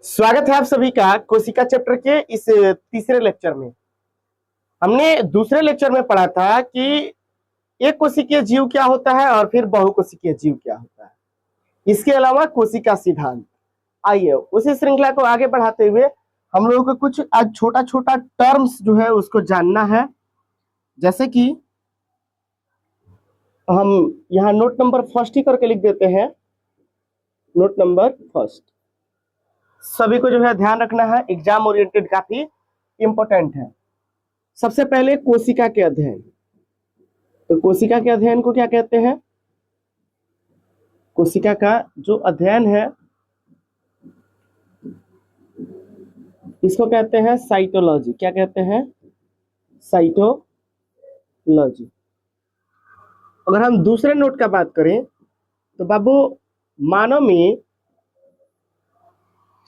स्वागत है आप सभी का कोशिका चैप्टर के इस तीसरे लेक्चर में। हमने दूसरे लेक्चर में पढ़ा था कि एक कोशिकीय जीव क्या होता है और फिर बहुकोशिकीय जीव क्या होता है, इसके अलावा कोशिका सिद्धांत। आइए उसी श्रृंखला को आगे बढ़ाते हुए हम लोगों को कुछ आज छोटा छोटा टर्म्स जो है उसको जानना है। जैसे कि हम यहाँ नोट नंबर फर्स्ट ही करके लिख देते हैं। नोट नंबर फर्स्ट सभी को जो है ध्यान रखना है, एग्जाम ओरिएंटेड काफी इंपॉर्टेंट है। सबसे पहले कोशिका के अध्ययन। तो कोशिका के अध्ययन को क्या कहते हैं? कोशिका का जो अध्ययन है इसको कहते हैं साइटोलॉजी। क्या कहते हैं? साइटोलॉजी। अगर हम दूसरे नोट का बात करें तो बाबू मानव में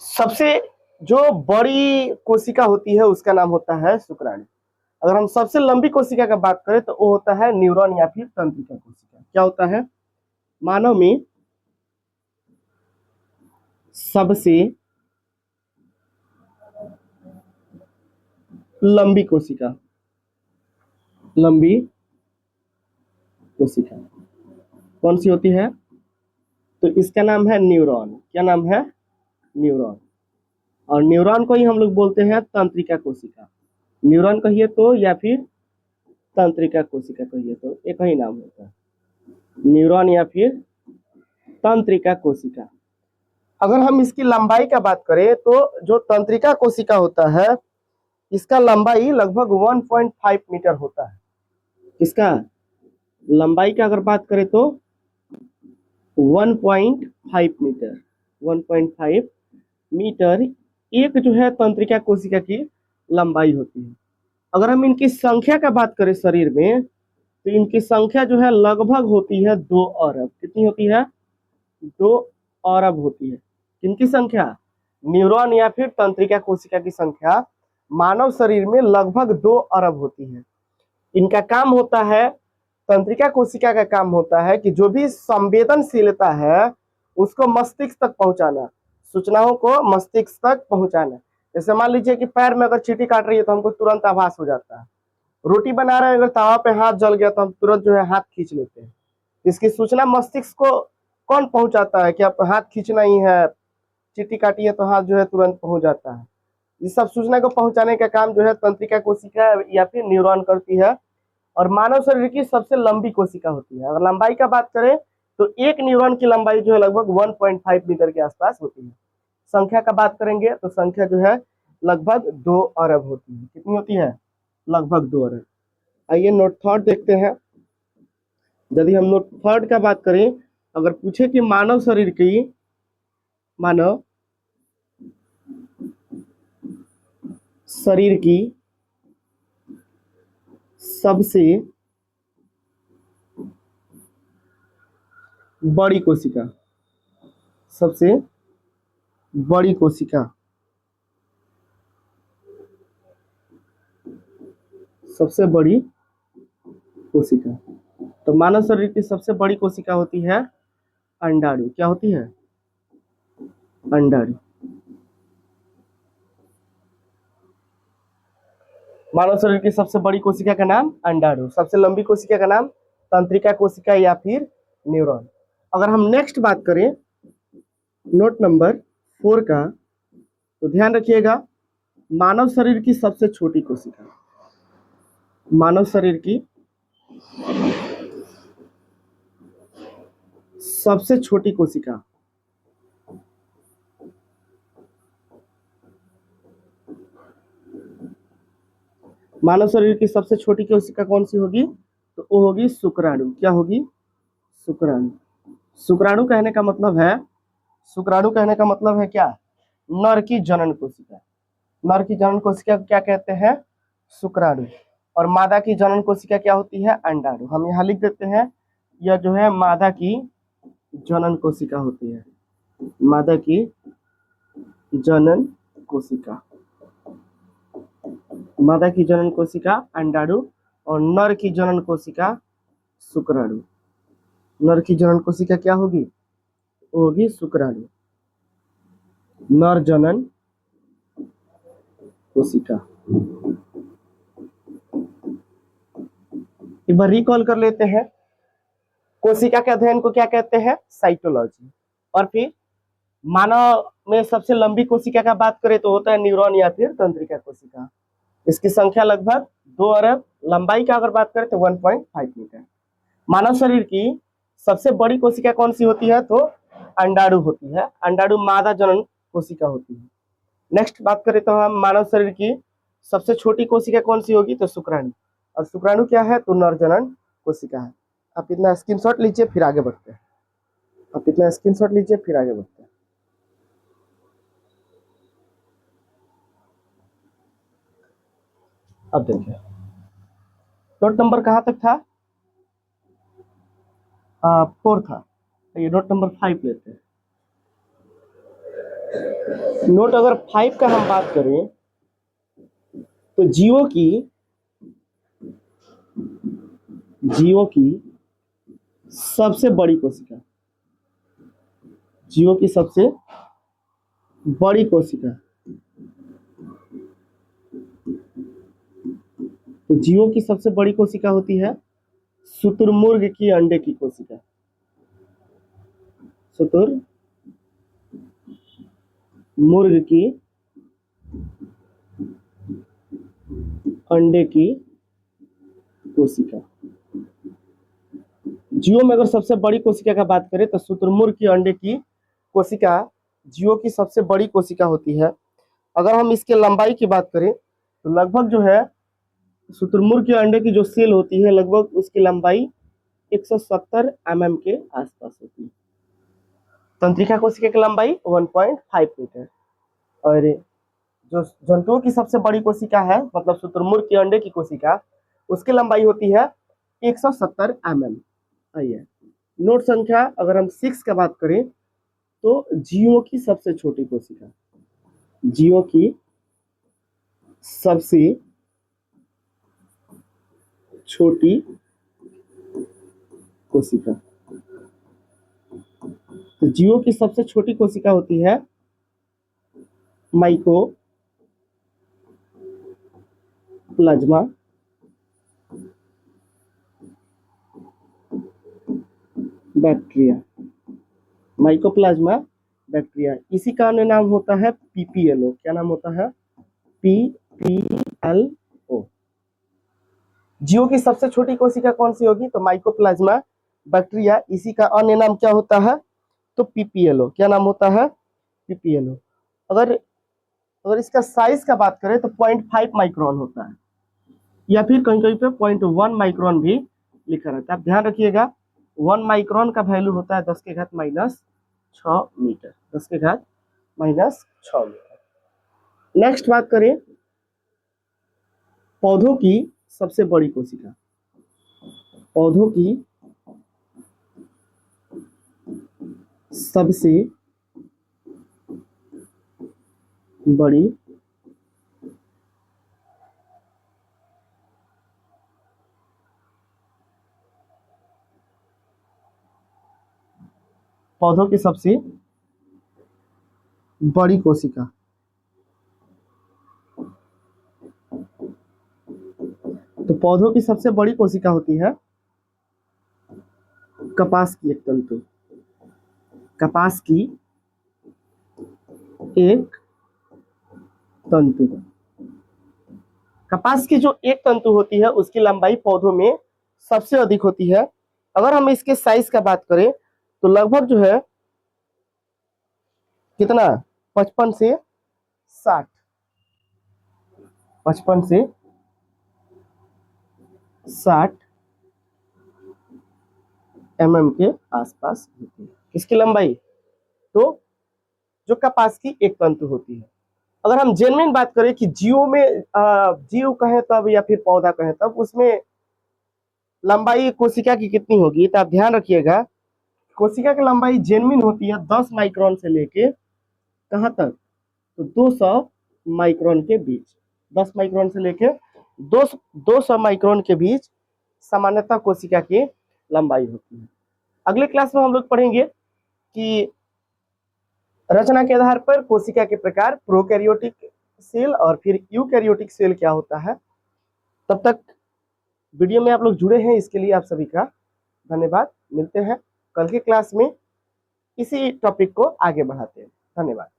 सबसे जो बड़ी कोशिका होती है उसका नाम होता है शुक्राणु। अगर हम सबसे लंबी कोशिका का बात करें तो वो होता है न्यूरॉन या फिर तंत्रिका कोशिका। क्या होता है? मानव में सबसे लंबी कोशिका कौन सी होती है? तो इसका नाम है न्यूरॉन। क्या नाम है? न्यूरॉन। और न्यूरॉन को ही हम लोग बोलते हैं तंत्रिका कोशिका। न्यूरॉन कहिए तो या फिर तंत्रिका कोशिका कहिए तो एक ही नाम होता है, न्यूरॉन या फिर तंत्रिका कोशिका। अगर हम इसकी लंबाई का बात करें तो जो तंत्रिका कोशिका होता है इसका लंबाई लगभग 1.5 मीटर होता है। इसका लंबाई का अगर बात करें तो 1.5 मीटर एक जो है तंत्रिका कोशिका की लंबाई होती है। अगर हम इनकी संख्या का बात करें शरीर में तो इनकी संख्या जो है लगभग होती है 2 अरब। कितनी होती है? 2 अरब होती है। किनकी संख्या? न्यूरॉन या फिर तंत्रिका कोशिका की संख्या मानव शरीर में लगभग 2 अरब होती है। इनका काम होता है, तंत्रिका कोशिका का काम होता है कि जो भी संवेदनशीलता है उसको मस्तिष्क तक पहुंचाना, सूचनाओं को मस्तिष्क तक पहुंचाना। जैसे मान लीजिए कि पैर में अगर चींटी काट रही है तो हमको तुरंत आभास हो जाता है। रोटी बना रहे हैं, अगर तवा पे हाथ जल गया तो हम तुरंत जो है हाथ खींच लेते हैं। इसकी सूचना मस्तिष्क को कौन पहुंचाता है कि आप हाथ खींचना ही है, चींटी काटी है तो हाथ जो है तुरंत पहुंच जाता है। इस सब सूचना को पहुंचाने का काम जो है तंत्रिका कोशिका या फिर न्यूरॉन करती है। और मानव शरीर की सबसे लंबी कोशिका होती है। अगर लंबाई का बात करें तो एक न्यूरॉन की लंबाई जो है लगभग 1.5 मीटर के आसपास होती है। संख्या का बात करेंगे तो संख्या जो है लगभग 2 अरब होती है। कितनी होती है? लगभग 2 अरब। आइए नोट थर्ड देखते हैं। यदि हम नोट थर्ड का बात करें, अगर पूछे कि मानव शरीर की सबसे बड़ी कोशिका, सबसे बड़ी कोशिका तो मानव शरीर की सबसे बड़ी कोशिका होती है अंडाणु। क्या होती है? अंडाणु। मानव शरीर की सबसे बड़ी कोशिका का नाम अंडाणु, सबसे लंबी कोशिका का नाम तंत्रिका कोशिका या फिर न्यूरॉन। अगर हम नेक्स्ट बात करें नोट नंबर 4 का, तो ध्यान रखिएगा मानव शरीर की सबसे छोटी कोशिका, मानव शरीर की सबसे छोटी कोशिका मानव शरीर की सबसे छोटी कोशिका कौन सी होगी? तो वो होगी शुक्राणु। क्या होगी? शुक्राणु। शुक्राणु कहने का मतलब है क्या? नर की जनन कोशिका। नर की जनन कोशिका को क्या कहते हैं? शुक्राणु। और मादा की जनन कोशिका क्या होती है? अंडाणु। हम यहाँ लिख देते हैं, यह जो है मादा की जनन कोशिका होती है। मादा की जनन कोशिका, मादा की जनन कोशिका अंडाणु और नर की जनन कोशिका शुक्राणु। नर की जनन कोशिका क्या होगी? वो होगी शुक्राणु। नर जनन कोशिका। एक बार रिकॉल कर लेते हैं, कोशिका के अध्ययन को क्या कहते हैं? साइटोलॉजी। और फिर मानव में सबसे लंबी कोशिका का बात करें तो होता है न्यूरॉन या फिर तंत्रिका कोशिका। इसकी संख्या लगभग 2 अरब। लंबाई का अगर बात करें तो 1.5 मीटर। मानव शरीर की सबसे बड़ी कोशिका कौन सी होती है? तो अंडाणु होती है। अंडाणु मादा जनन कोशिका होती है। नेक्स्ट बात करें तो हम मानव शरीर की सबसे छोटी कोशिका कौन सी होगी? तो शुक्राणु। और शुक्राणु क्या है? तो नर जनन कोशिका है। आप इतना स्क्रीनशॉट लीजिए फिर आगे बढ़ते हैं। आप इतना स्क्रीनशॉट लीजिए फिर आगे बढ़ते हैं। अब देखिए नोट नंबर कहाँ तक था? 4 था। ये नोट नंबर 5 लेते हैं। नोट अगर 5 का हम बात करें तो जीवों की सबसे बड़ी कोशिका, जीवों की सबसे बड़ी कोशिका, तो जीवों की सबसे बड़ी कोशिका होती है शुतुरमुर्ग की अंडे की कोशिका। शुतुरमुर्ग की अंडे की कोशिका। जीवों में अगर सबसे बड़ी कोशिका का बात करें तो शुतुरमुर्ग की अंडे की कोशिका जीवों की सबसे बड़ी कोशिका होती है। अगर हम इसके लंबाई की बात करें तो लगभग जो है शुतुरमुर्ग के अंडे की जो सेल होती है लगभग उसकी लंबाई 170 mm के आसपास होती है। तंत्रिका कोशिका की लंबाई 1.5 मीटर। और जो जंतुओं की सबसे बड़ी कोशिका है मतलब शुतुरमुर्ग के अंडे की कोशिका, उसकी लंबाई होती है 170 mm। आइए नोट संख्या अगर हम 6 का बात करें तो जीवों की सबसे छोटी कोशिका, जीवों की सबसे छोटी कोशिका, तो जीवों की सबसे छोटी कोशिका होती है माइकोप्लाज्मा बैक्टीरिया। माइकोप्लाज्मा बैक्टीरिया, इसी का अन्य नाम होता है पीपीएलओ। क्या नाम होता है? पीपीएलओ। जीवों की सबसे छोटी कोशिका कौन सी होगी? तो माइकोप्लाज्मा बैक्टीरिया। इसी का अन्य नाम क्या होता है? तो पीपीएलओ। क्या नाम होता है? पीपीएलओ। अगर अगर इसका साइज का बात करें तो 0.5 माइक्रोन होता है या फिर कहीं कहीं पे 0.1 माइक्रोन भी लिखा रहता है। आप ध्यान रखिएगा 1 माइक्रोन का वैल्यू होता है 10 के घात -6 मीटर। 10 के घात -6 मीटर। नेक्स्ट बात करें पौधों की सबसे बड़ी कोशिका, पौधों की सबसे बड़ी पौधों की सबसे बड़ी कोशिका, तो पौधों की सबसे बड़ी कोशिका होती है कपास की एक तंतु। कपास की एक तंतु, कपास की जो एक तंतु होती है उसकी लंबाई पौधों में सबसे अधिक होती है। अगर हम इसके साइज का बात करें तो लगभग जो है कितना 55 से 60, 55 से 60 mm के आसपास होती है। इसकी लंबाई तो जो कपास की एक तंतु होती है। अगर हम जेन्युइन बात करें कि जीव में जीव कहें तब या फिर पौधा कहें तब उसमें लंबाई कोशिका की कितनी होगी, तो आप ध्यान रखिएगा कोशिका की लंबाई जेन्युइन होती है 10 माइक्रोन से लेके कहां तक? तो 200 माइक्रोन के बीच। 10 माइक्रोन से लेके 200 माइक्रोन के बीच सामान्यतः कोशिका की लंबाई होती है। अगले क्लास में हम लोग पढ़ेंगे कि रचना के आधार पर कोशिका के प्रकार, प्रोकैरियोटिक सेल और फिर यूकैरियोटिक सेल क्या होता है। तब तक वीडियो में आप लोग जुड़े हैं, इसके लिए आप सभी का धन्यवाद। मिलते हैं कल की क्लास में, इसी टॉपिक को आगे बढ़ाते हैं। धन्यवाद।